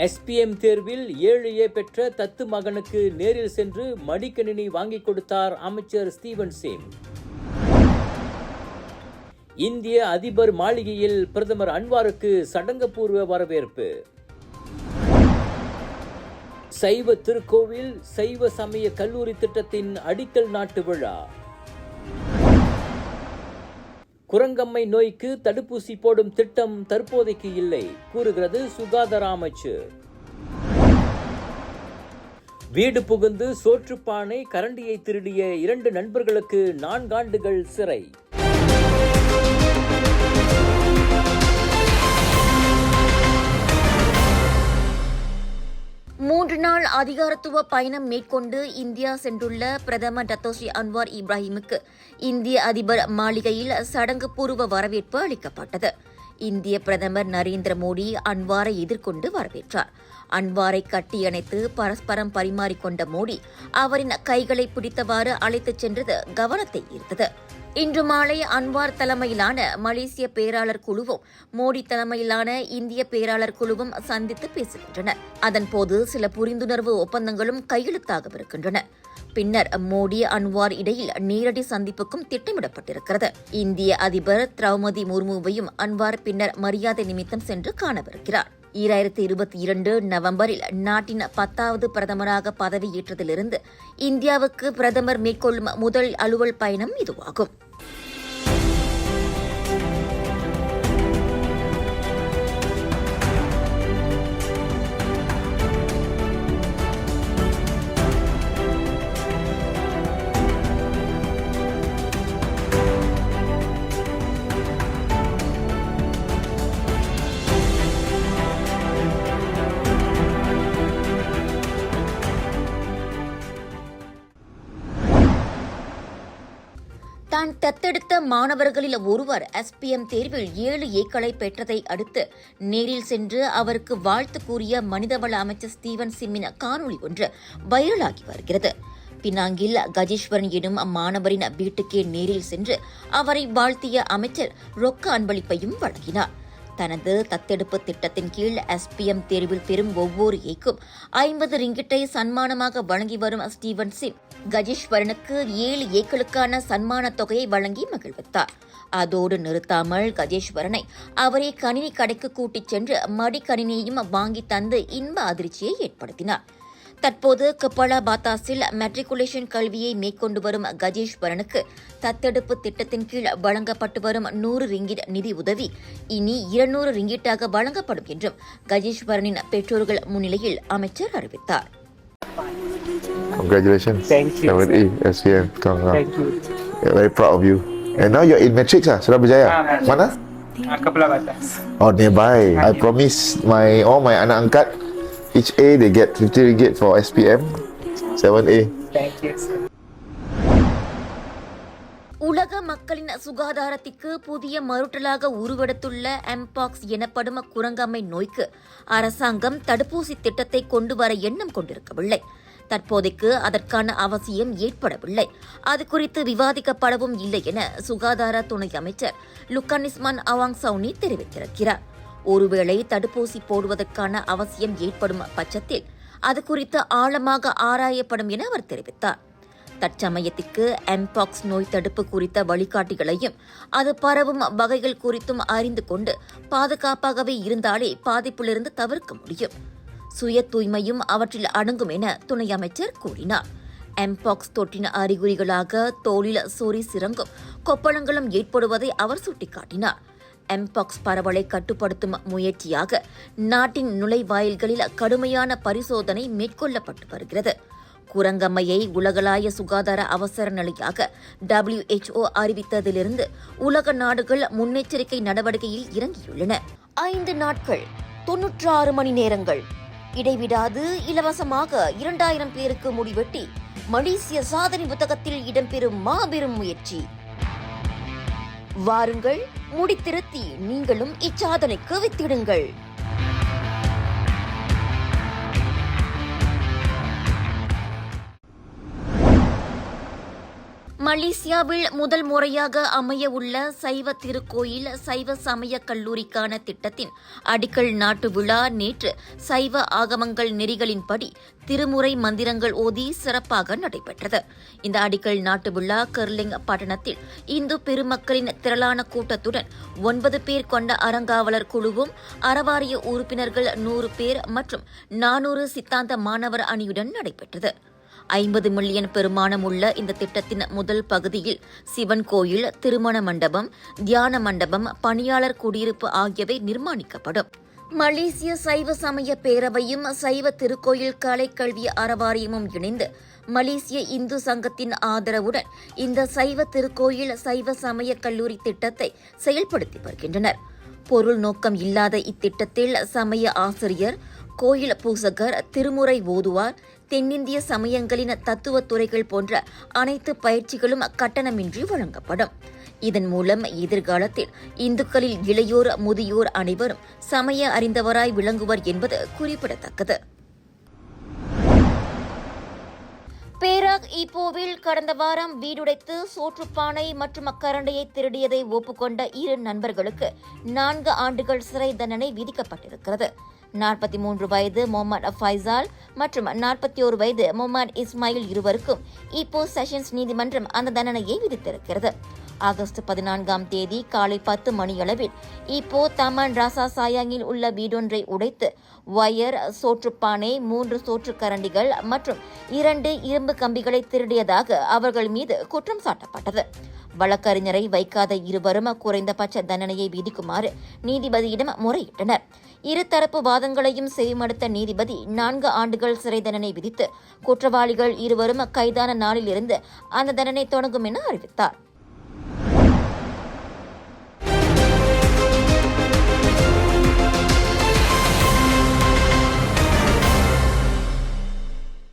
SPM தேர்வில் 7A பெற்ற தத்து மகனுக்கு நேரில் சென்று மடிக்கணினி வாங்கிக் கொடுத்தார் அமைச்சர் ஸ்டீவன் சிம். இந்திய அதிபர் மாளிகையில் பிரதமர் அன்வாருக்கு சடங்குபூர்வ வரவேற்பு. சைவ திருக்கோவில் சைவ சமய கல்லூரி திட்டத்தின் அடிக்கல் நாட்டு விழா. குரங்கம்மை நோய்க்கு தடுப்பூசி போடும் திட்டம் தற்போதைக்கு இல்லை, கூறுகிறது சுகாதார அமைச்சு. வீடு புகுந்து சோற்றுப்பானை கரண்டியை திருடிய 2 நண்பர்களுக்கு 4 ஆண்டுகள் சிறை. மூன்று நாள் அதிகாரத்துவ பயணம் மேற்கொண்டு இந்தியா சென்றுள்ள பிரதமர் டத்தோஸ்ரீ அன்வார் இப்ராஹிமுக்கு இந்திய அதிபர் மாளிகையில் சடங்குபூர்வ வரவேற்பு அளிக்கப்பட்டது. இந்திய பிரதமர் நரேந்திர மோடி அன்வாரை எதிர்கொண்டு வரவேற்றார். அன்வாரை கட்டியணைத்து பரஸ்பரம் பரிமாறிக்கொண்ட மோடி அவரின் கைகளை பிடித்தவாறு அழைத்துச் சென்றது கவனத்தை ஈர்த்தது. இன்று மாலை அன்வார் தலைமையிலான மலேசிய பேராளர் குழுவும் மோடி தலைமையிலான இந்திய பேராளர் குழுவும் சந்தித்து பேசுகின்றனர். அதன்போது சில புரிந்துணர்வு ஒப்பந்தங்களும் கையெழுத்தாகவிருக்கின்றன. பின்னர் மோடி அன்வார் இடையில் நேரடி சந்திப்புக்கும் திட்டமிடப்பட்டிருக்கிறது. இந்திய அதிபர் திரௌபதி முர்முவையும் அன்வார் பின்னர் மரியாதை நிமித்தம் சென்று காணவிருக்கிறார். 2022 நவம்பரில் நாட்டின் 10வது பிரதமராக பதவியேற்றதிலிருந்து இந்தியாவுக்கு பிரதமர் மேற்கொள்ளும் முதல் அலுவல் பயணம் இதுவாகும். தான் தத்தெடுத்த மாணவர்களில் ஒருவர் SPM தேர்வில் 7Aக்களை பெற்றதை அடுத்து நேரில் சென்று அவருக்கு வாழ்த்து கூறிய மனிதவள அமைச்சர் ஸ்டீவன் சிம்மின் காணொலி ஒன்று வைரலாகி வருகிறது. பினாங்கில் கஜேஸ்வரன் எனும் அம்மாணவரின் வீட்டுக்கே நேரில் சென்று அவரை வாழ்த்திய அமைச்சர் ரொக்க அன்பளிப்பையும் வழங்கினார். தனது தத்தெடுப்பு திட்டத்தின் கீழ் SPM தேர்வில் பெறும் ஒவ்வொரு ஏக்கும் 50 ரிங்கிட்டை சன்மானமாக வழங்கி வரும் ஸ்டீவன் சிம் கஜேஸ்வரனுக்கு 7Aக்களுக்கான சன்மான தொகையை வழங்கி மகிழ்வித்தார். அதோடு நிறுத்தாமல் கஜேஸ்வரனை அவரே கணினி கடைக்கு கூட்டிச் சென்று மடிக்கணினியையும் வாங்கி தந்து இன்ப அதிர்ச்சியை ஏற்படுத்தினார். தற்போது கப்பலா பாத்தாஸில் மெட்ரிகுலேஷன் கல்வியை மேற்கொண்டு வரும் கஜேஸ்வரனுக்கு தத்தெடுப்பு திட்டத்தின் கீழ் வழங்கப்பட்டு வரும் 100 ரிங்கிட் நிதி உதவி இனி 200 ரிங்கிட்டாக வழங்கப்படும் என்றும் கஜேஸ்வரனின் பெற்றோர்கள் முன்னிலையில் அமைச்சர் அறிவித்தார். Congratulations. Thank you. 7A SPM. Thank you. Very proud of you. And now you're in Matrix, Surabaya Berjaya. Mana? Kepala Batas. Oh, nearby. I promise all my anak angkat, each A they get 50 ringgit for SPM. 7A. Thank you, sir. உலக மக்களின் சுகாதாரத்திற்கு புதிய மருட்டலாக உருவெடுத்துள்ள mpox எனப்படும் குரங்கம்மை நோய்க்கு அரசாங்கம் தடுப்பூசி திட்டத்தை கொண்டு வர எண்ணம் கொண்டிருக்கவில்லை. தற்போதைக்கு அதற்கான அவசியம் ஏற்படவில்லை. அது குறித்து விவாதிக்கப்படவும் இல்லை என சுகாதார துணை அமைச்சர் லுக்கானிஸ்மான் அவாங் சவுனி தெரிவித்திருக்கிறார். ஒருவேளை தடுப்பூசி போடுவதற்கான அவசியம் ஏற்படும் பட்சத்தில் அது குறித்து ஆழமாக ஆராயப்படும் என அவர் தெரிவித்தார். தற்சமயத்திற்கு எம்பாக்ஸ் நோய் தடுப்பு குறித்த வழிகாட்டிகளையும் அது பரவும் வகைகள் குறித்தும் அறிந்து கொண்டு பாதுகாப்பாகவே இருந்தாலே பாதிப்பிலிருந்து தவிர்க்க முடியும். சுய தூய்மையும் அவற்றில் அடங்கும் என துணை அமைச்சர் கூறினார். எம்பாக்ஸ் தொற்றின் அறிகுறிகளாக தோலில் சொறி சிறங்கும் கொப்பளங்களும் ஏற்படுவதை அவர் சுட்டிக்காட்டினார். எம்பாக்ஸ் பரவலை கட்டுப்படுத்தும் முயற்சியாக நாட்டின் நுழைவாயில்களில் கடுமையான பரிசோதனை மேற்கொள்ளப்பட்டு வருகிறது. குரங்கம்மையை உலகளாய சுகாதார அவசர நிலையாக WHO அறிவித்ததிலிருந்து உலக நாடுகள் முன்னெச்சரிக்கை நடவடிக்கையில் இறங்கியுள்ளன. 5 நாட்கள் 96 மணி நேரங்கள் இடைவிடாது இலவசமாக 2000 பேருக்கு முடிவெட்டி மலேசிய சாதனை புத்தகத்தில் இடம்பெறும் மாபெரும் முயற்சி. வாருங்கள், முடித்திருத்தி நீங்களும் இச்சாதனைக்கு வித்திடுங்கள். மலேசியாவில் முதல் முறையாக அமைய உள்ள சைவ திருக்கோயில் சைவ சமய கல்லூரிக்கான திட்டத்தின் அடிக்கல் நாட்டு விழா நேற்று சைவ ஆகமங்கள் நெறிகளின்படி திருமுறை மந்திரங்கள் ஓதி சிறப்பாக நடைபெற்றது. இந்த அடிக்கல் நாட்டு விழா கர்லிங் பட்டணத்தில் இந்து பெருமக்களின் திரளான கூட்டத்துடன் 9 பேர் கொண்ட அறங்காவலர் குழுவும் அறவாரிய உறுப்பினர்கள் 100 பேர் மற்றும் 400 சித்தாந்த மாணவர் அணியுடன் நடைபெற்றது. 50 மில்லியன் பெருமானம் உள்ள இந்த திட்டத்தின் முதல் பகுதியில் சிவன் கோயில், திருமண மண்டபம், தியான மண்டபம், பணியாளர் குடியிருப்பு ஆகியவை நிர்மாணிக்கப்படும். மலேசிய சைவ சமய பேரவையும் சைவ திருக்கோயில் கலைக்கல்வி அறவாரியமும் இணைந்து மலேசிய இந்து சங்கத்தின் ஆதரவுடன் இந்த சைவ திருக்கோயில் சைவ சமய கல்லூரி திட்டத்தை செயல்படுத்தி வருகின்றனர். பொருள் நோக்கம் இல்லாத இத்திட்டத்தில் சமய ஆசிரியர், கோயில் பூசகர், திருமுறை ஓதுவார், தென்னிந்திய சமயங்களின் தத்துவ துறைகள் போன்ற அனைத்து பயிற்சிகளும் கட்டணமின்றி வழங்கப்படும். இதன் மூலம் எதிர்காலத்தில் இந்துக்களில் இளையோர், முதியோர் அனைவரும் சமய அறிந்தவராய் விளங்குவர் என்பது குறிப்பிடத்தக்கது. பேராக் ஈப்போவில் கடந்த வாரம் வீடுடைத்து சோற்றுப்பானை மற்றும் அக்கரண்டையை திருடியதை ஒப்புக்கொண்ட 2 நண்பர்களுக்கு 4 ஆண்டுகள் சிறை தண்டனை விதிக்கப்பட்டிருக்கிறது. 43 வயது முகமது ஃபைசால் மற்றும் 41 வயது முகமது இஸ்மாயில் இருவருக்கும் ஈப்போ செஷன்ஸ் நீதிமன்றம் அந்த தண்டனையை விதித்திருக்கிறது. ஆகஸ்ட் 14ஆம் தேதி காலை 10 மணியளவில் ஈப்போ தமான் ராசா சாயாங்கில் உள்ள வீடொன்றை உடைத்து வயர், சோற்றுப்பானை, 3 சோற்றுக் கரண்டிகள் மற்றும் 2 இரும்பு கம்பிகளை திருடியதாக அவர்கள் மீது குற்றம் சாட்டப்பட்டது. வழக்கறிஞரை வைக்காத இருவரும் குறைந்தபட்ச தண்டனையை விதிக்குமாறு நீதிபதியிடம் முறையிட்டனர். இருதரப்பு வாதங்களையும் செவிமடுத்த நீதிபதி 4 ஆண்டுகள் சிறை தண்டனை விதித்து குற்றவாளிகள் இருவரும் கைதான நாளிலிருந்து அந்த தண்டனை தொடங்கும் என அறிவித்தார்.